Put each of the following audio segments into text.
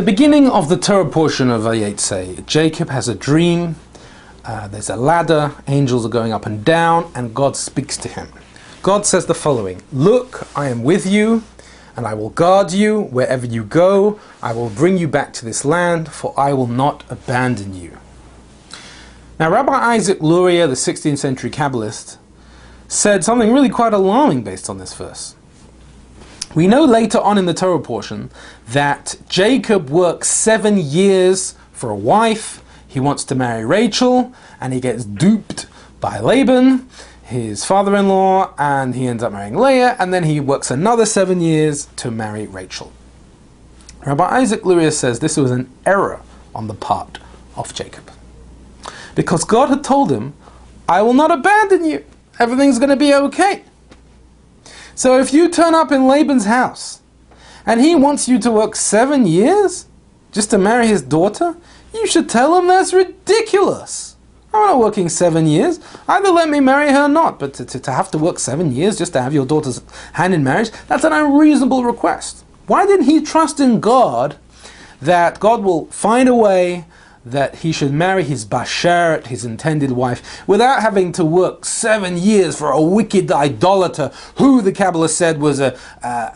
beginning of the Torah portion of Vayeitzei, Jacob has a dream. There's a ladder, angels are going up and down, and God speaks to him. God says the following: "Look, I am with you, and I will guard you wherever you go. I will bring you back to this land, for I will not abandon you." Now, Rabbi Isaac Luria, the 16th century Kabbalist, said something really quite alarming based on this verse. We know later on in the Torah portion that Jacob works 7 years for a wife. He wants to marry Rachel, and he gets duped by Laban, his father-in-law, and he ends up marrying Leah, and then he works another 7 years to marry Rachel. Rabbi Isaac Luria says this was an error on the part of Jacob, because God had told him, "I will not abandon you. Everything's going to be okay." So if you turn up in Laban's house and he wants you to work 7 years just to marry his daughter, you should tell him that's ridiculous. I'm not working 7 years. Either let me marry her or not. But to have to work 7 years just to have your daughter's hand in marriage, that's an unreasonable request. Why didn't he trust in God that God will find a way that he should marry his bashert, his intended wife, without having to work 7 years for a wicked idolater who the Kabbalah said was an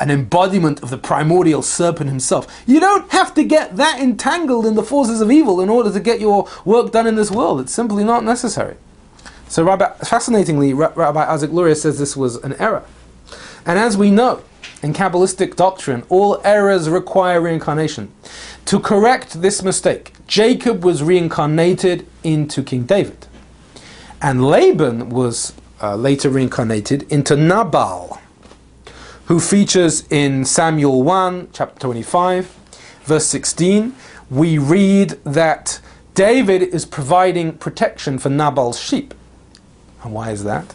embodiment of the primordial serpent himself? You don't have to get that entangled in the forces of evil in order to get your work done in this world. It's simply not necessary. So fascinatingly, Rabbi Isaac Luria says this was an error. And as we know, in Kabbalistic doctrine, all errors require reincarnation. To correct this mistake, Jacob was reincarnated into King David. And Laban was later reincarnated into Nabal, who features in Samuel 1, chapter 25, verse 16. We read that David is providing protection for Nabal's sheep. And why is that?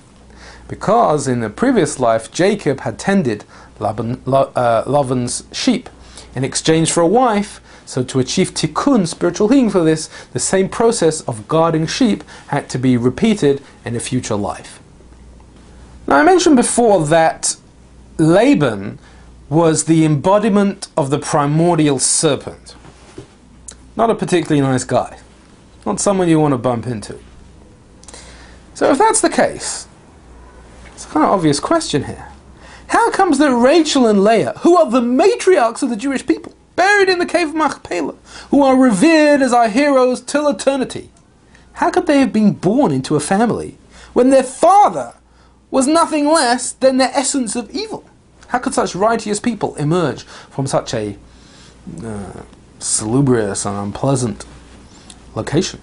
Because in the previous life, Jacob had tended Laban's sheep in exchange for a wife. So to achieve tikkun, spiritual healing for this, the same process of guarding sheep had to be repeated in a future life. Now, I mentioned before that Laban was the embodiment of the primordial serpent. Not a particularly nice guy. Not someone you want to bump into. So if that's the case, it's a kind of obvious question here. How comes that Rachel and Leah, who are the matriarchs of the Jewish people, buried in the cave of Machpelah, who are revered as our heroes till eternity, how could they have been born into a family when their father was nothing less than the essence of evil? How could such righteous people emerge from such a salubrious and unpleasant location?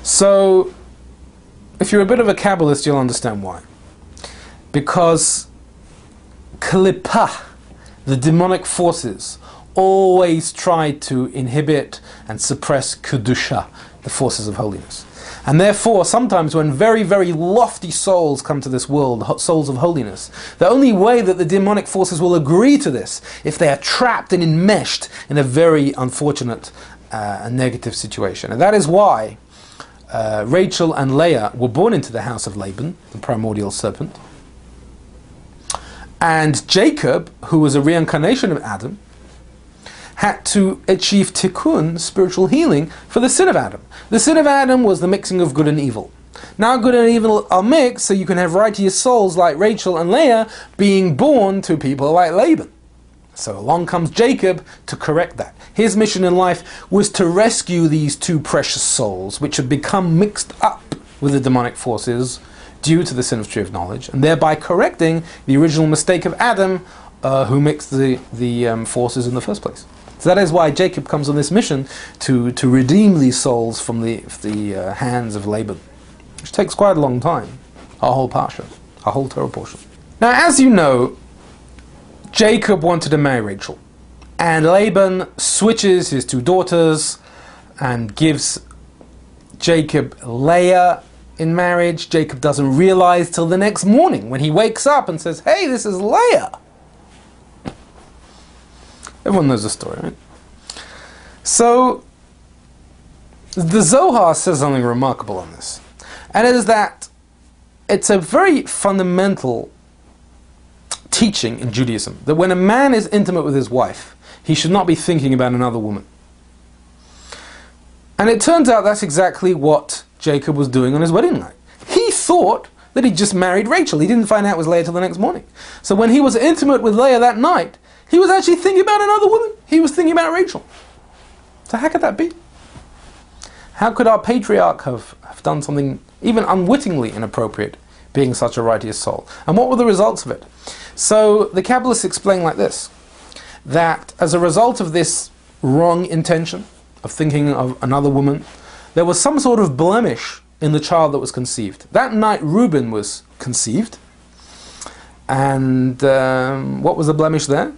So, if you're a bit of a Kabbalist, you'll understand why. Because Klipah, the demonic forces, always try to inhibit and suppress Kedusha, the forces of holiness. And therefore, sometimes when very, very lofty souls come to this world, souls of holiness, the only way that the demonic forces will agree to this, if they are trapped and enmeshed in a very unfortunate and negative situation. And that is why Rachel and Leah were born into the house of Laban, the primordial serpent. And Jacob, who was a reincarnation of Adam, had to achieve tikkun, spiritual healing, for the sin of Adam. The sin of Adam was the mixing of good and evil. Now good and evil are mixed, so you can have righteous souls like Rachel and Leah being born to people like Laban. So along comes Jacob to correct that. His mission in life was to rescue these two precious souls, which had become mixed up with the demonic forces due to the sin of tree of knowledge, and thereby correcting the original mistake of Adam, who mixed the forces in the first place. So that is why Jacob comes on this mission to redeem these souls from the hands of Laban, which takes quite a long time, a whole parsha, a whole Torah portion. Now, as you know, Jacob wanted to marry Rachel, and Laban switches his two daughters and gives Jacob Leah in marriage. Jacob doesn't realize till the next morning when he wakes up and says, "Hey, this is Leah." Everyone knows the story, right? So, the Zohar says something remarkable on this. And it is that it's a very fundamental teaching in Judaism, that when a man is intimate with his wife, he should not be thinking about another woman. And it turns out that's exactly what Jacob was doing on his wedding night. He thought that he'd just married Rachel. He didn't find out it was Leah till the next morning. So when he was intimate with Leah that night, he was actually thinking about another woman. He was thinking about Rachel. So how could that be? How could our patriarch have done something even unwittingly inappropriate, being such a righteous soul? And what were the results of it? So the Kabbalists explain like this, that as a result of this wrong intention of thinking of another woman, there was some sort of blemish in the child that was conceived. That night Reuben was conceived, and what was the blemish there?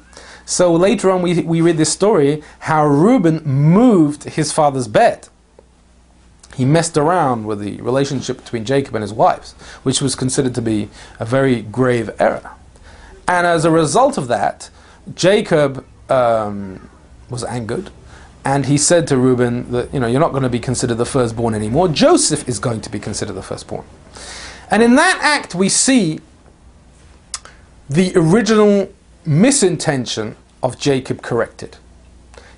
So later on we read this story, how Reuben moved his father's bed. He messed around with the relationship between Jacob and his wives, which was considered to be a very grave error. And as a result of that, Jacob was angered, and he said to Reuben that, you're not going to be considered the firstborn anymore. Joseph is going to be considered the firstborn. And in that act we see the original misintention of Jacob corrected.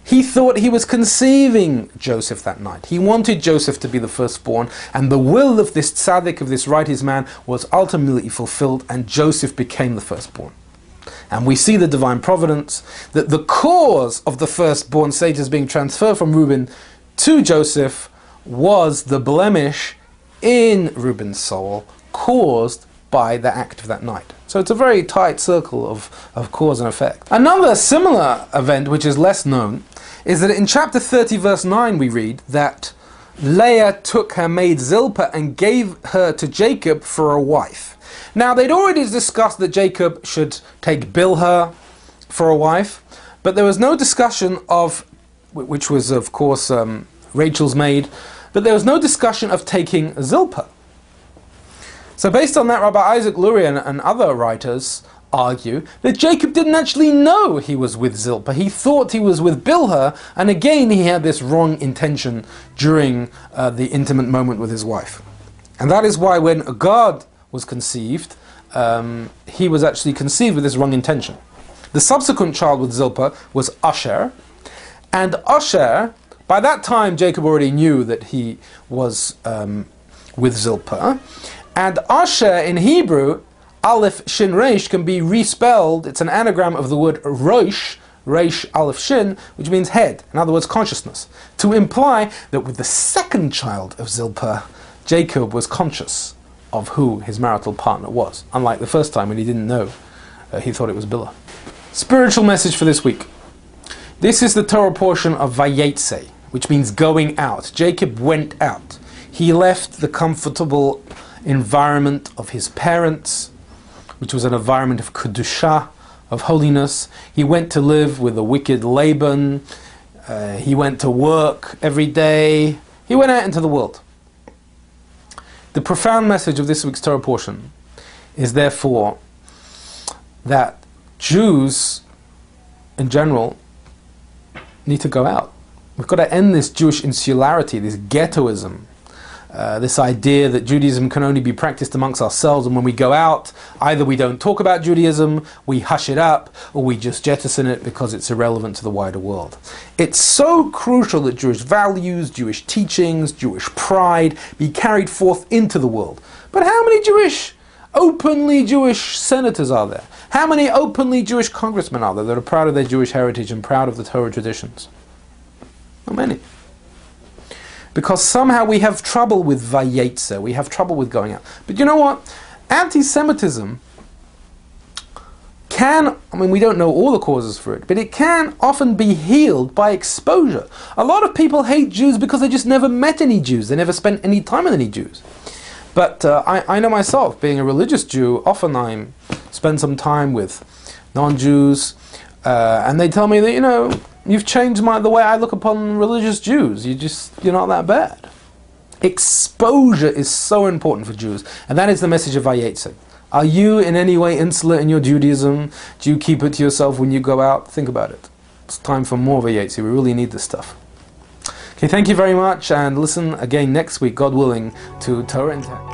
He thought he was conceiving Joseph that night. He wanted Joseph to be the firstborn, and the will of this tzaddik, of this righteous man, was ultimately fulfilled, and Joseph became the firstborn. And we see the divine providence, that the cause of the firstborn status being transferred from Reuben to Joseph was the blemish in Reuben's soul caused by the act of that night. So it's a very tight circle of cause and effect. Another similar event, which is less known, is that in chapter 30 verse 9 we read that Leah took her maid Zilpah and gave her to Jacob for a wife. Now they'd already discussed that Jacob should take Bilhah for a wife, but there was no discussion of, which was of course Rachel's maid, but there was no discussion of taking Zilpah. So based on that, Rabbi Isaac Lurie and other writers argue that Jacob didn't actually know he was with Zilpah. He thought he was with Bilhah, and again he had this wrong intention during the intimate moment with his wife. And that is why when Gad was conceived, he was actually conceived with this wrong intention. The subsequent child with Zilpah was Asher, and Asher, by that time Jacob already knew that he was with Zilpah, and Asher in Hebrew, Aleph Shin Reish, can be respelled. It's an anagram of the word Rosh, Reish Aleph Shin, which means head, in other words consciousness, to imply that with the second child of Zilpah, Jacob was conscious of who his marital partner was, unlike the first time when he didn't know. He thought it was Bilhah. Spiritual message for this week. This is the Torah portion of Vayeitzei, which means going out. Jacob went out. He left the comfortable environment of his parents, which was an environment of Kedushah, of holiness. He went to live with a wicked Laban. He went to work every day. He went out into the world. The profound message of this week's Torah portion is therefore that Jews in general need to go out. We've got to end this Jewish insularity, this ghettoism, this idea that Judaism can only be practiced amongst ourselves, and when we go out, either we don't talk about Judaism, we hush it up, or we just jettison it because it's irrelevant to the wider world. It's so crucial that Jewish values, Jewish teachings, Jewish pride be carried forth into the world. But how many openly Jewish senators are there? How many openly Jewish congressmen are there that are proud of their Jewish heritage and proud of the Torah traditions? Not many. Because somehow we have trouble with Vayeitzei, we have trouble with going out. But you know what? Anti-Semitism can, we don't know all the causes for it, but it can often be healed by exposure. A lot of people hate Jews because they just never met any Jews, they never spent any time with any Jews. But I know myself, being a religious Jew, often I spend some time with non-Jews, and they tell me that, you've changed the way I look upon religious Jews. You're not that bad. Exposure is so important for Jews, and that is the message of Vayeitzei. Are you in any way insular in your Judaism? Do you keep it to yourself when you go out? Think about it. It's time for more Vayeitzei. We really need this stuff. Okay, thank you very much, and listen again next week, God willing, to Torah Intact.